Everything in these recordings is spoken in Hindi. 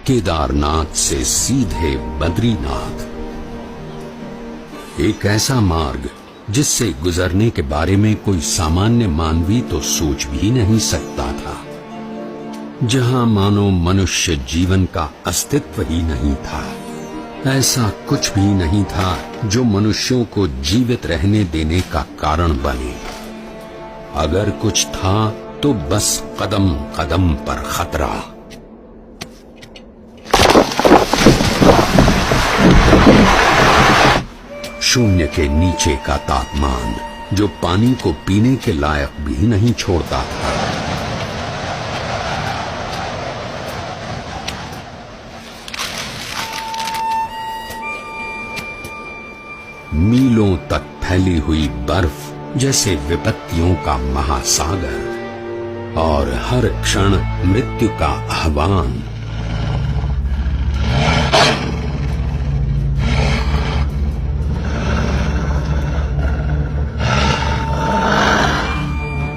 केदारनाथ से सीधे बद्रीनाथ, एक ऐसा मार्ग जिससे गुजरने के बारे में कोई सामान्य मानवी तो सोच भी नहीं सकता था, जहां मानो मनुष्य जीवन का अस्तित्व ही नहीं था। ऐसा कुछ भी नहीं था जो मनुष्यों को जीवित रहने देने का कारण बने। अगर कुछ था तो बस कदम कदम पर खतरा। शून्य के नीचे का तापमान जो पानी को पीने के लायक भी नहीं छोड़ता था। मीलों तक फैली हुई बर्फ जैसे विपत्तियों का महासागर, और हर क्षण मृत्यु का आह्वान।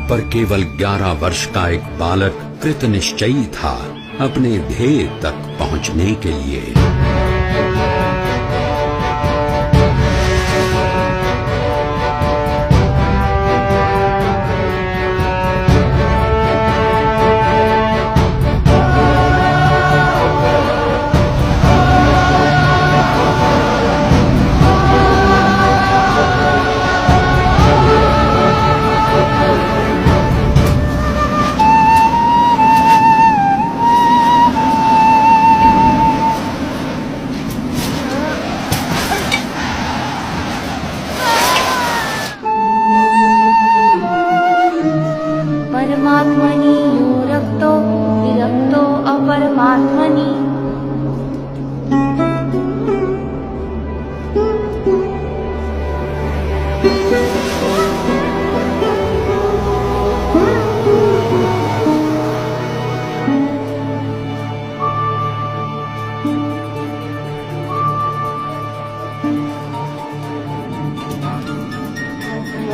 पर केवल 11 वर्ष का एक बालक कृत निश्चयी था अपने ध्येय तक पहुंचने के लिए। परमात्मनि यो रक्तो विरक्तो अपरमात्मनि।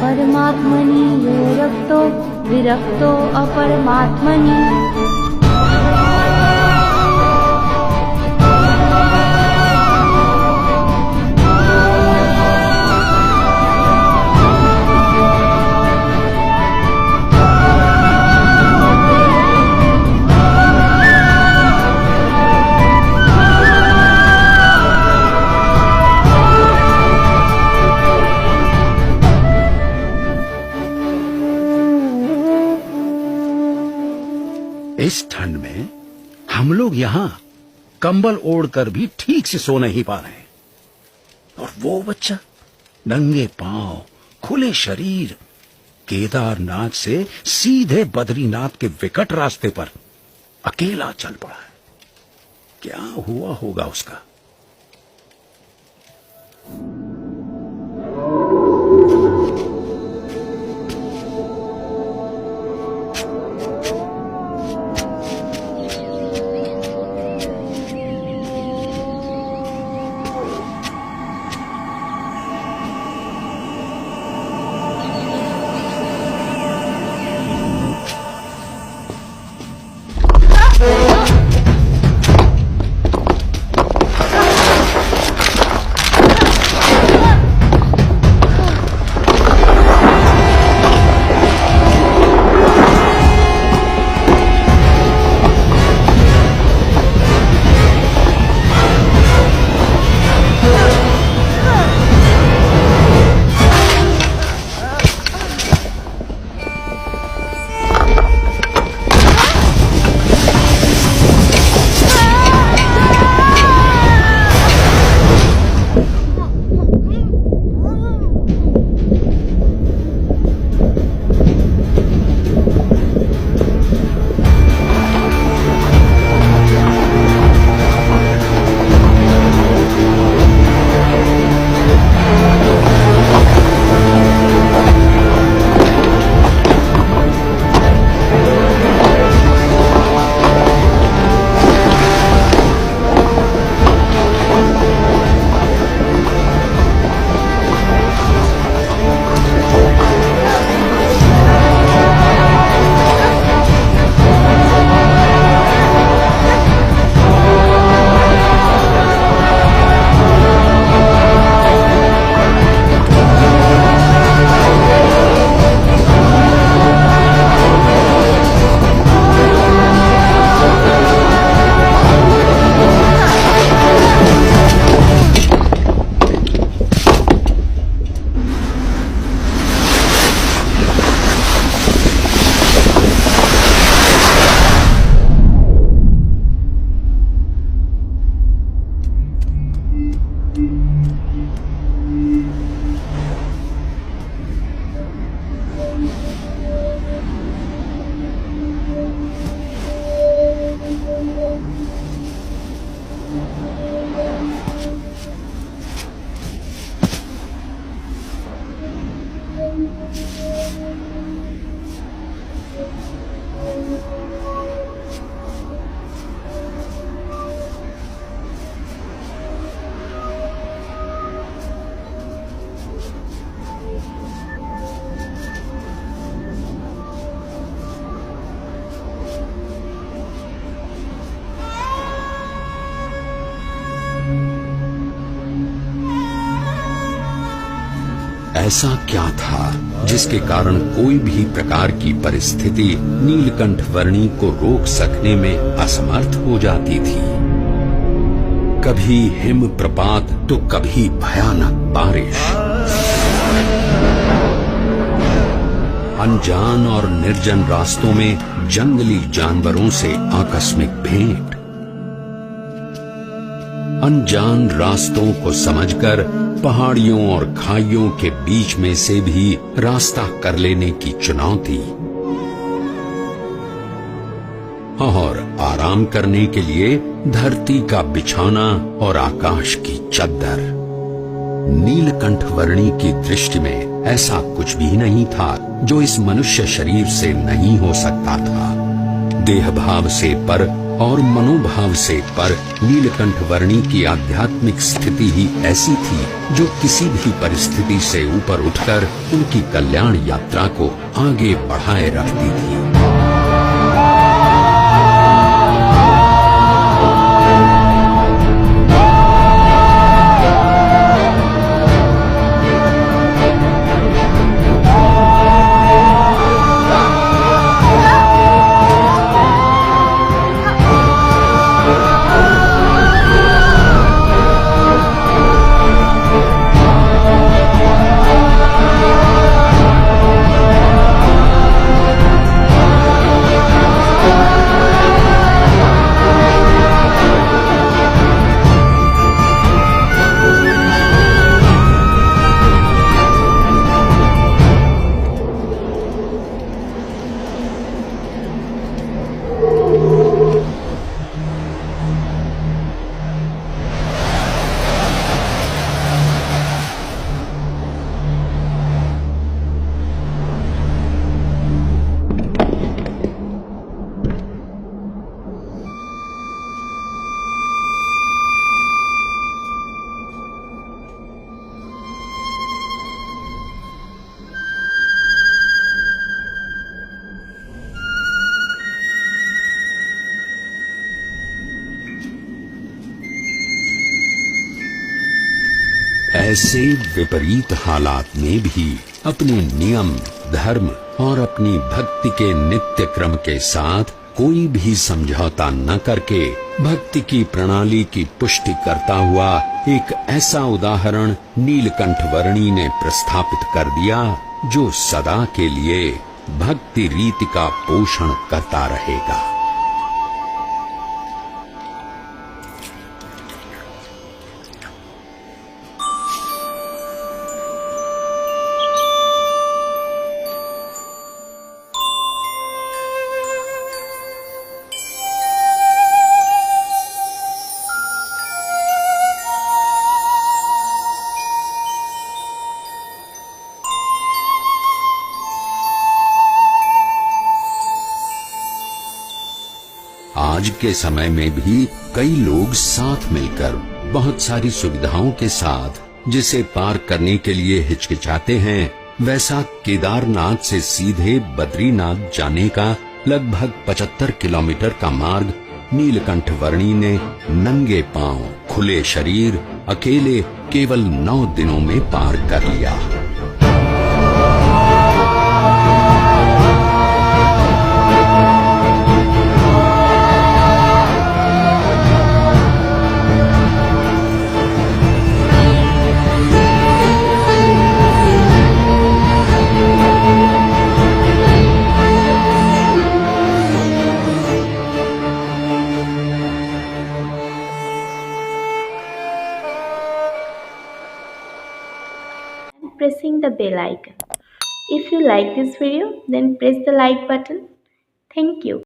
परमात्मनि यो रक्तो विरक्तो अपरमात्मनि। इस ठंड में हम लोग यहाँ कंबल ओढ़कर भी ठीक से सो नहीं पा रहे, और वो बच्चा नंगे पांव खुले शरीर केदारनाथ से सीधे बद्रीनाथ के विकट रास्ते पर अकेला चल पड़ा है। क्या हुआ होगा उसका? ऐसा क्या था जिसके कारण कोई भी प्रकार की परिस्थिति नीलकंठ वर्णी को रोक सकने में असमर्थ हो जाती थी। कभी हिम प्रपात तो कभी भयानक बारिश, अनजान और निर्जन रास्तों में जंगली जानवरों से आकस्मिक भेंट, अनजान रास्तों को समझकर पहाड़ियों और खाइयों के बीच में से भी रास्ता कर लेने की चुनौती, और आराम करने के लिए धरती का बिछौना और आकाश की चद्दर। नीलकंठ वर्णी की दृष्टि में ऐसा कुछ भी नहीं था जो इस मनुष्य शरीर से नहीं हो सकता था। देह भाव से पर और मनोभाव से पर नीलकंठ वर्णी की आध्यात्मिक स्थिति ही ऐसी थी जो किसी भी परिस्थिति से ऊपर उठकर उनकी कल्याण यात्रा को आगे बढ़ाए रखती थी। ऐसे विपरीत हालात में भी अपने नियम, धर्म और अपनी भक्ति के नित्य क्रम के साथ कोई भी समझौता न करके भक्ति की प्रणाली की पुष्टि करता हुआ एक ऐसा उदाहरण नीलकंठ वर्णी ने प्रस्थापित कर दिया जो सदा के लिए भक्ति रीति का पोषण करता रहेगा। आज के समय में भी कई लोग साथ मिलकर बहुत सारी सुविधाओं के साथ जिसे पार करने के लिए हिचकिचाते हैं, वैसा केदारनाथ से सीधे बद्रीनाथ जाने का लगभग 75 किलोमीटर का मार्ग नीलकंठ वर्णी ने नंगे पांव, खुले शरीर, अकेले केवल 9 दिनों में पार कर लिया। Pressing the bell icon. If you like this video, then press the like button. Thank you.